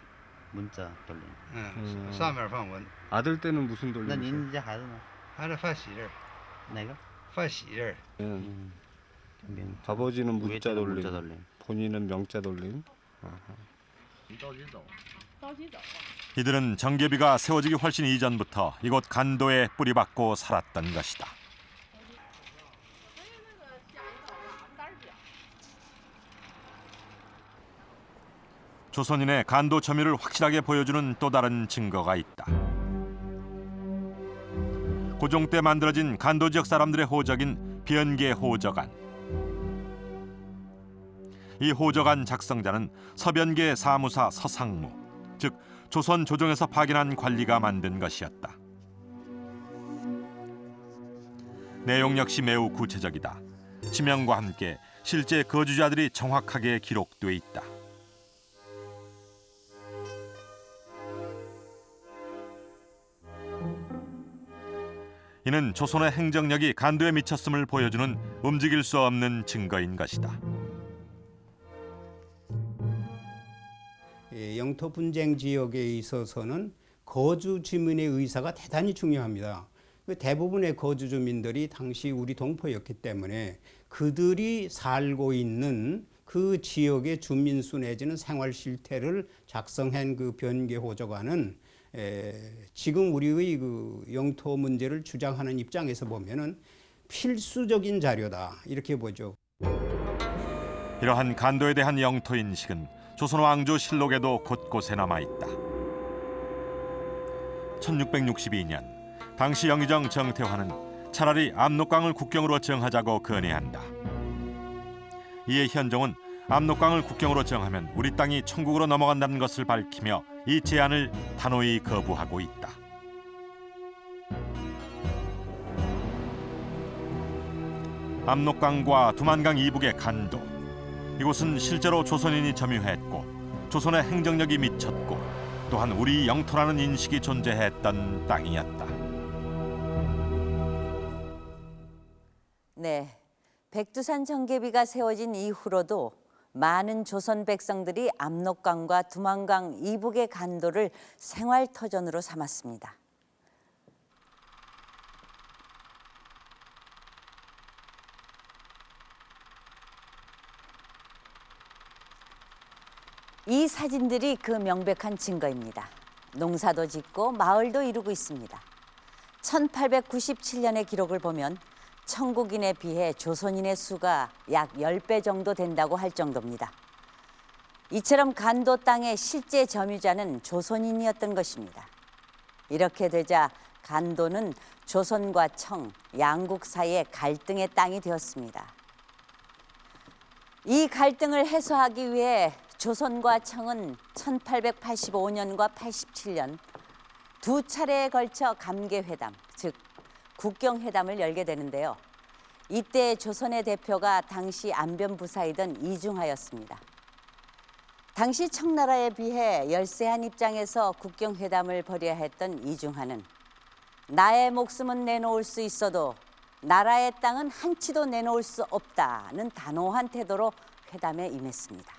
문자 돌림. 上面放文。 아들 때는 무슨 돌림? 那您家孩子呢？孩子犯喜字。哪个？犯喜字。 아버지는 문자 돌림, 본인은 명자 돌림. 이들은 정계비가 세워지기 훨씬 이전부터 이곳 간도에 뿌리박고 살았던 것이다. 조선인의 간도 점유를 확실하게 보여주는 또 다른 증거가 있다. 고종 때 만들어진 간도 지역 사람들의 호적인 변계 호적안. 이 호적안 작성자는 서변계 사무사 서상무, 즉 조선 조정에서 파견한 관리가 만든 것이었다. 내용 역시 매우 구체적이다. 지명과 함께 실제 거주자들이 정확하게 기록돼 있다. 이는 조선의 행정력이 간도에 미쳤음을 보여주는 움직일 수 없는 증거인 것이다. 영토 분쟁 지역에 있어서는 거주 주민의 의사가 대단히 중요합니다. 대부분의 거주 주민들이 당시 우리 동포였기 때문에 그들이 살고 있는 그 지역의 주민수 내지는 생활 실태를 작성한 그 변계 호적안은 지금 우리의 그 영토 문제를 주장하는 입장에서 보면은 필수적인 자료다 이렇게 보죠. 이러한 간도에 대한 영토 인식은 조선 왕조 실록에도 곳곳에 남아 있다. 1662년 당시 영의정 정태환은 차라리 압록강을 국경으로 정하자고 건의한다. 이에 현종은 압록강을 국경으로 정하면 우리 땅이 천국으로 넘어간다는 것을 밝히며 이 제안을 단호히 거부하고 있다. 압록강과 두만강 이북의 간도, 이곳은 실제로 조선인이 점유했고 조선의 행정력이 미쳤고 또한 우리 영토라는 인식이 존재했던 땅이었다. 네, 백두산 정계비가 세워진 이후로도 많은 조선 백성들이 압록강과 두만강 이북의 간도를 생활터전으로 삼았습니다. 이 사진들이 그 명백한 증거입니다. 농사도 짓고 마을도 이루고 있습니다. 1897년의 기록을 보면 청국인에 비해 조선인의 수가 약 10배 정도 된다고 할 정도입니다. 이처럼 간도 땅의 실제 점유자는 조선인이었던 것입니다. 이렇게 되자 간도는 조선과 청, 양국 사이의 갈등의 땅이 되었습니다. 이 갈등을 해소하기 위해 조선과 청은 1885년과 87년 두 차례에 걸쳐 감개회담, 즉 국경회담을 열게 되는데요. 이때 조선의 대표가 당시 안변부사이던 이중하였습니다. 당시 청나라에 비해 열세한 입장에서 국경회담을 벌여야 했던 이중하는 나의 목숨은 내놓을 수 있어도 나라의 땅은 한치도 내놓을 수 없다는 단호한 태도로 회담에 임했습니다.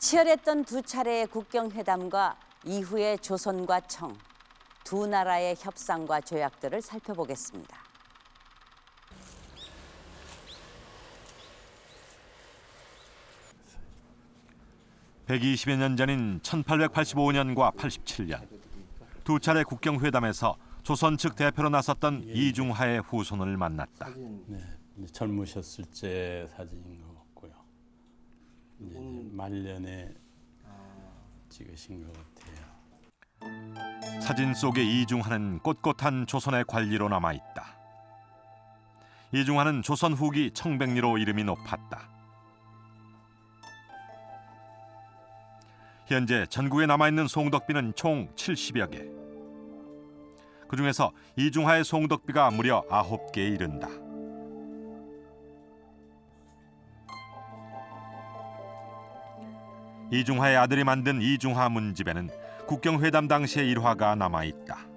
치열했던 두 차례의 국경회담과 이후의 조선과 청, 두 나라의 협상과 조약들을 살펴보겠습니다. 120여 년 전인 1885년과 87년 두 차례 국경회담에서 조선 측 대표로 나섰던 이중하의 후손을 만났다. 네, 젊으셨을 때 사진인 것 같고요. 이제 말년에 찍으신 것 같아요. 사진 속의 이중하는 꼿꼿한 조선의 관리로 남아있다. 이중하는 조선 후기 청백리로 이름이 높았다. 현재 전국에 남아있는 송덕비는 총 70여 개. 그중에서 이중하의 송덕비가 무려 9개에 이른다. 이중하의 아들이 만든 이중하 문집에는 국경회담 당시의 일화가 남아있다.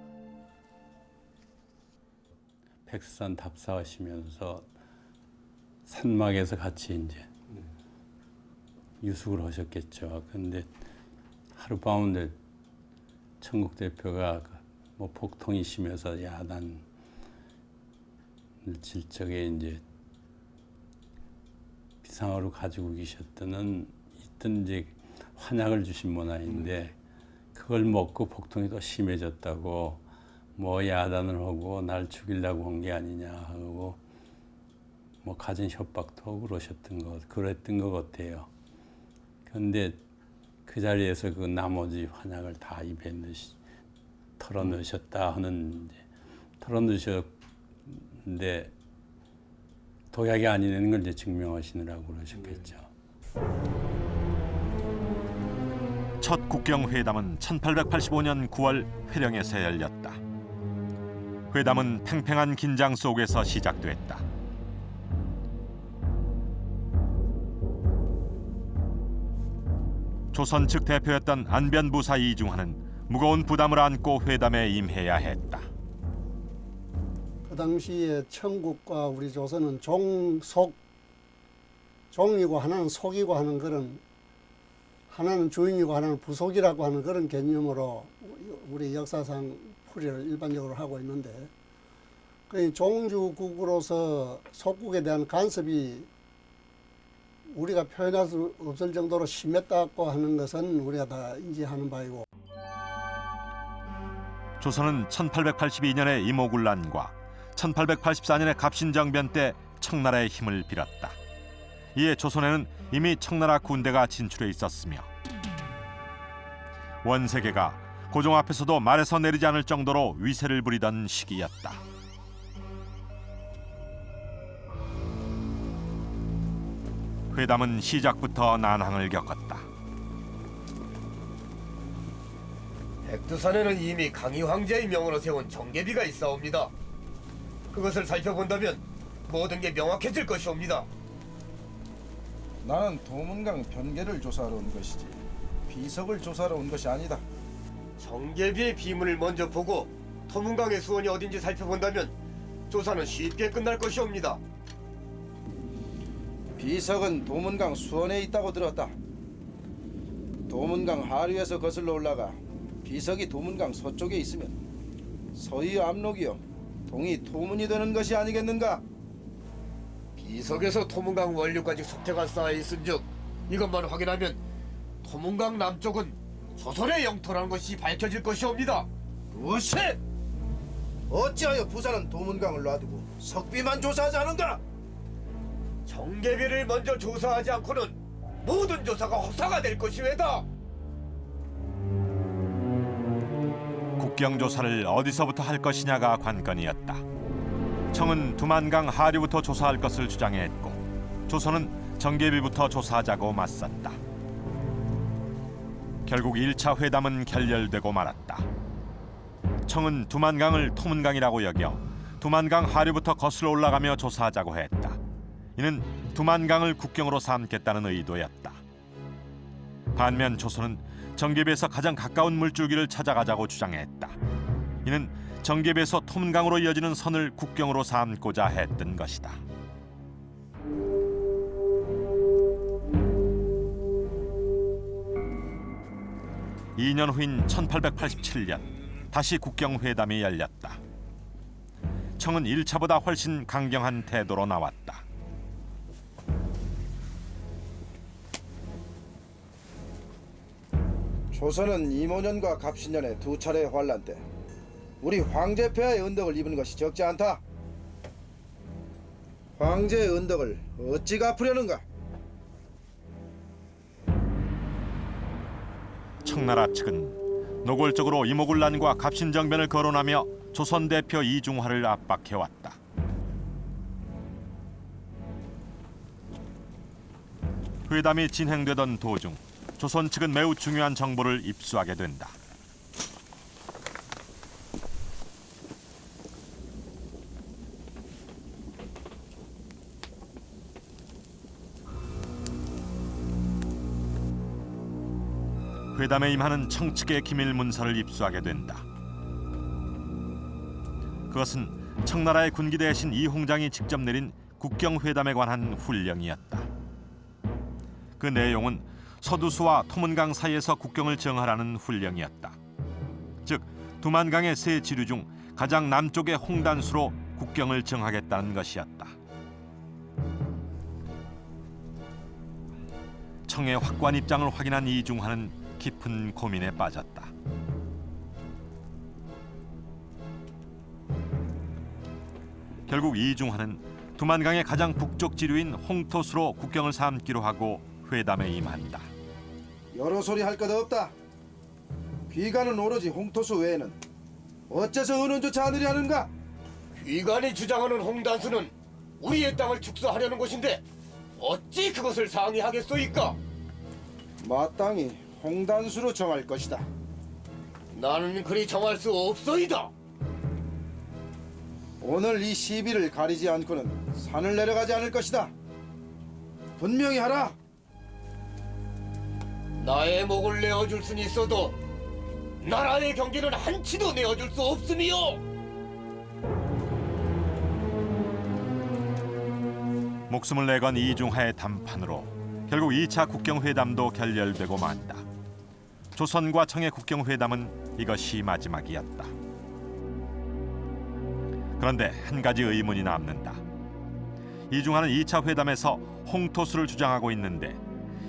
백두산 답사하시면서 산막에서 같이 이제 유숙을 하셨겠죠. 근데 하룻밤에 청국 대표가 뭐 복통이 심해서 야단을 칠 적에 이제 비상으로 가지고 계셨던 이제 환약을 주신 모양인데 그걸 먹고 복통이 더 심해졌다고 뭐 야단을 하고 날 죽이려고 한 게 아니냐 하고 뭐 가진 협박도 하고 그랬던 것 같아요. 그런데 그 자리에서 그 나머지 환약을 다 입에 털어넣으셨다 하는 털어넣으셨는데 도약이 아니라는 걸 이제 증명하시느라고 그러셨겠죠. 첫 국경회담은 1885년 9월 회령에서 열렸다. 회담은 팽팽한 긴장 속에서 시작됐다. 조선 측 대표였던 안변부사 이중하는 무거운 부담을 안고 회담에 임해야 했다. 그 당시에 청국과 우리 조선은 종이고 하나는 속이고 하는 그런, 하나는 주인이고 하나는 부속이라고 하는 그런 개념으로 우리 역사상 풀이를 일반적으로 하고 있는데, 그 종주국으로서 속국에 대한 간섭이 우리가 표현할 수 없을 정도로 심했다고 하는 것은 우리가 다 인지하는 바이고. 조선은 1882년의 이모군란과 1884년의 갑신정변 때 청나라의 힘을 빌었다. 이에 조선에는 이미 청나라 군대가 진출해 있었으며 원세계가 고종 앞에서도 말에서 내리지 않을 정도로 위세를 부리던 시기였다. 회담은 시작부터 난항을 겪었다. 백두산에는 이미 강희 황제의 명으로 세운 정계비가 있사옵니다. 그것을 살펴본다면 모든 게 명확해질 것이옵니다. 나는 도문강 변계를 조사하러 온 것이지 비석을 조사하러 온 것이 아니다. 정계비의 비문을 먼저 보고 토문강의 수원이 어딘지 살펴본다면 조사는 쉽게 끝날 것이옵니다. 비석은 도문강 수원에 있다고 들었다. 도문강 하류에서 거슬러 올라가 비석이 도문강 서쪽에 있으면 서희 압록이요 동이 토문이 되는 것이 아니겠는가? 비석에서 토문강 원류까지 석태가 쌓여 있은즉 이것만 확인하면 토문강 남쪽은 조선의 영토라는 것이 밝혀질 것이옵니다. 무엇이? 어찌하여 부산은 도문강을 놔두고 석비만 조사하지 않은가? 정계비를 먼저 조사하지 않고는 모든 조사가 허사가 될 것이외다. 국경조사를 어디서부터 할 것이냐가 관건이었다. 청은 두만강 하류부터 조사할 것을 주장했고 조선은 정계비부터 조사하자고 맞섰다. 결국 1차 회담은 결렬되고 말았다. 청은 두만강을 토문강이라고 여겨 두만강 하류부터 거슬러 올라가며 조사하자고 했다. 이는 두만강을 국경으로 삼겠다는 의도였다. 반면 조선은 정계비에서 가장 가까운 물줄기를 찾아가자고 주장했다. 이는 정계비에서 톰강으로 이어지는 선을 국경으로 삼고자 했던 것이다. (2년) 후인 1887년 다시 국경회담이 열렸다. 청은 1차보다 훨씬 강경한 태도로 나왔다. 조선은 이모년과 갑신년의 두 차례 환란 때 우리 황제폐하의 은덕을 입은 것이 적지 않다. 황제의 은덕을 어찌 갚으려는가? 청나라 측은 노골적으로 이모군란과 갑신정변을 거론하며 조선 대표 이중화를 압박해왔다. 회담이 진행되던 도중 조선 측은 매우 중요한 정보를 입수하게 된다. 회담에 임하는 청 측의 기밀 문서를 입수하게 된다. 그것은 청나라의 군기 대신 이홍장이 직접 내린 국경회담에 관한 훈령이었다. 그 내용은 서두수와 토문강 사이에서 국경을 정하라는 훈령이었다. 즉 두만강의 세 지류 중 가장 남쪽의 홍단수로 국경을 정하겠다는 것이었다. 청의 확고한 입장을 확인한 이중화는 깊은 고민에 빠졌다. 결국 이중화는 두만강의 가장 북쪽 지류인 홍토수로 국경을 삼기로 하고 회담에 임한다. 여러 소리 할 것 없다. 귀관은 오로지 홍토수 외에는 어째서 의논조차 하느냐 하는가? 귀관이 주장하는 홍단수는 우리의 땅을 축소하려는 것인데 어찌 그것을 상의하겠소이까? 마땅히 홍단수로 정할 것이다. 나는 그리 정할 수 없소이다. 오늘 이 시비를 가리지 않고는 산을 내려가지 않을 것이다. 분명히 하라. 나의 목을 내어줄 순 있어도 나라의 경계는 한치도 내어줄 수 없음이요. 목숨을 내건 이중화의 담판으로 결국 2차 국경회담도 결렬되고 만다. 조선과 청의 국경회담은 이것이 마지막이었다. 그런데 한 가지 의문이 남는다. 이중화는 2차 회담에서 홍토수를 주장하고 있는데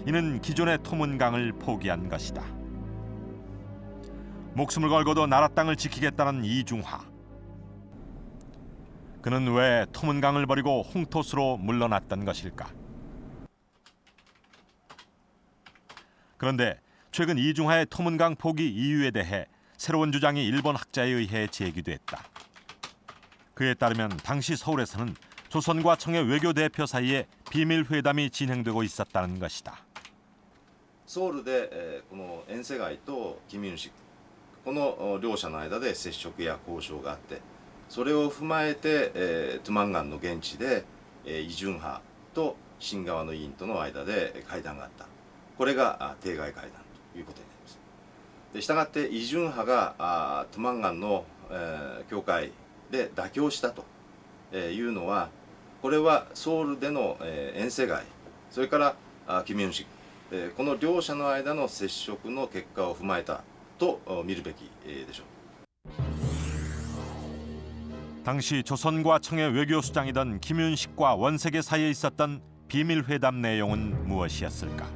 이는 기존의 토문강을 포기한 것이다. 목숨을 걸고도 나라 땅을 지키겠다는 이중화. 그는 왜 토문강을 버리고 홍토수로 물러났던 것일까? 그런데 최근 이중화의 토문강 포기 이유에 대해 새로운 주장이 일본 학자에 의해 제기됐다. 그에 따르면 당시 서울에서는 조선과 청의 외교 대표 사이에 비밀 회담이 진행되고 있었다는 것이다. ソウルでこの遠征街とキミュンシこの両者の間で接触や交渉があって、それを踏まえてトゥマンガンの現地でイ・ジュンハと新側の委員との間で会談があった。これが定外会談ということになります。でしたがってイ・ジュンハがトゥマンガンの境界で妥協したというのは、これはソウルでの遠征街、それからキミュンシこの両者の間の接触の結果を踏まえたと見るべきでしょう。 당시 조선과 청의 외교수장이던 김윤식과 원색의 사이에 있었던 비밀 회담 내용은 무엇이었을까?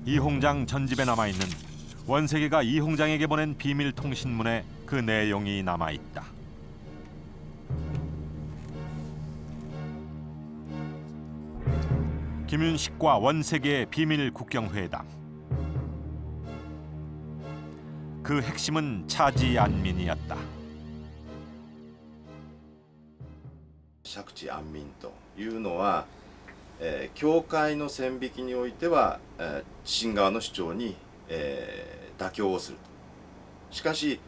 이홍장 전집에 남아있는 원색이가 이홍장에게 보낸 비밀 통신문에 그 내용이 남아있다. 김윤식과 원색의 비밀 국경회담. 그 핵심은 차지 안민이었다. 借地安民というのは、教会の線引きにおいては、新側の主張に、妥協をすると。しかし、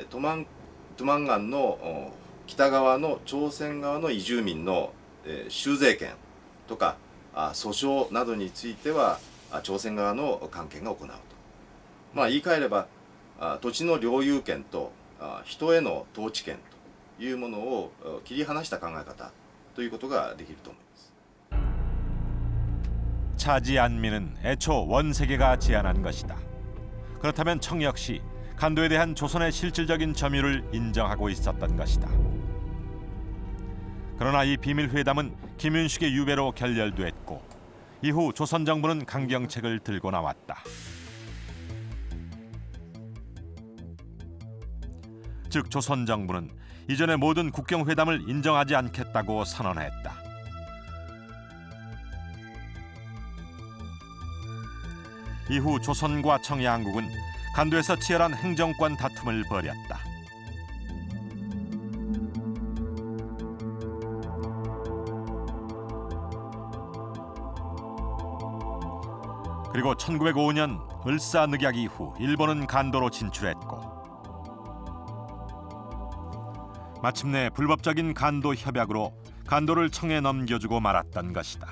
トゥトゥマンガンの北側の朝鮮側の移住民の修税権とか訴訟などについては朝鮮側の関係が行うと。言い換えれば土地の領有権と人への統治権というものを切り離した考え方ということができると思います。 차지 안민은 애초 원세계가 제안한 것이다. 그렇다면 청 역시 간도에 대한 조선의 실질적인 점유를 인정하고 있었던 것이다. 그러나 이 비밀 회담은 김윤식의 유배로 결렬됐고 이후 조선 정부는 강경책을 들고 나왔다. 즉 조선 정부는 이전의 모든 국경 회담을 인정하지 않겠다고 선언했다. 이후 조선과 청양국은 간도에서 치열한 행정권 다툼을 벌였다. 그리고 1905년 을사늑약 이후 일본은 간도로 진출했고 마침내 불법적인 간도 협약으로 간도를 청에 넘겨주고 말았던 것이다.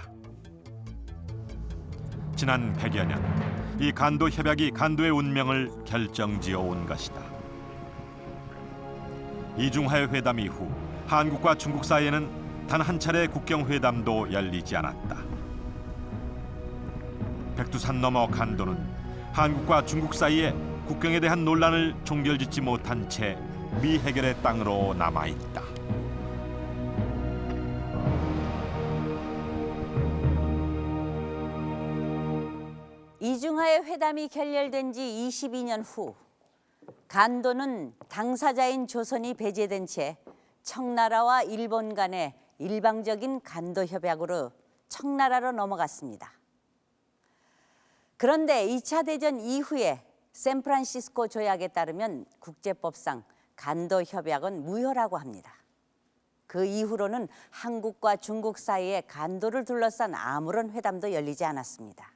지난 100여 년 이 간도 협약이 간도의 운명을 결정지어 온 것이다. 이중하의 회담 이후 한국과 중국 사이에는 단 한 차례 국경 회담도 열리지 않았다. 백두산 너머 간도는 한국과 중국 사이에 국경에 대한 논란을 종결짓지 못한 채 미해결의 땅으로 남아 있다. 이중하의 회담이 결렬된 지 22년 후 간도는 당사자인 조선이 배제된 채 청나라와 일본 간의 일방적인 간도 협약으로 청나라로 넘어갔습니다. 그런데 2차 대전 이후에 샌프란시스코 조약에 따르면 국제법상 간도 협약은 무효라고 합니다. 그 이후로는 한국과 중국 사이에 간도를 둘러싼 아무런 회담도 열리지 않았습니다.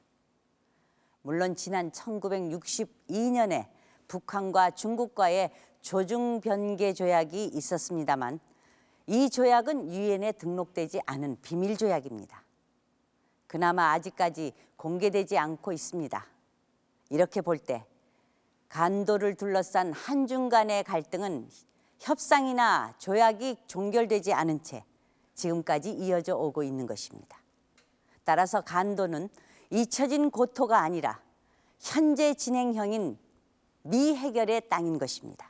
물론 지난 1962년에 북한과 중국과의 조중변개 조약이 있었습니다만 이 조약은 유엔에 등록되지 않은 비밀 조약입니다. 그나마 아직까지 공개되지 않고 있습니다. 이렇게 볼 때 간도를 둘러싼 한중 간의 갈등은 협상이나 조약이 종결되지 않은 채 지금까지 이어져 오고 있는 것입니다. 따라서 간도는 잊혀진 고토가 아니라 현재 진행형인 미해결의 땅인 것입니다.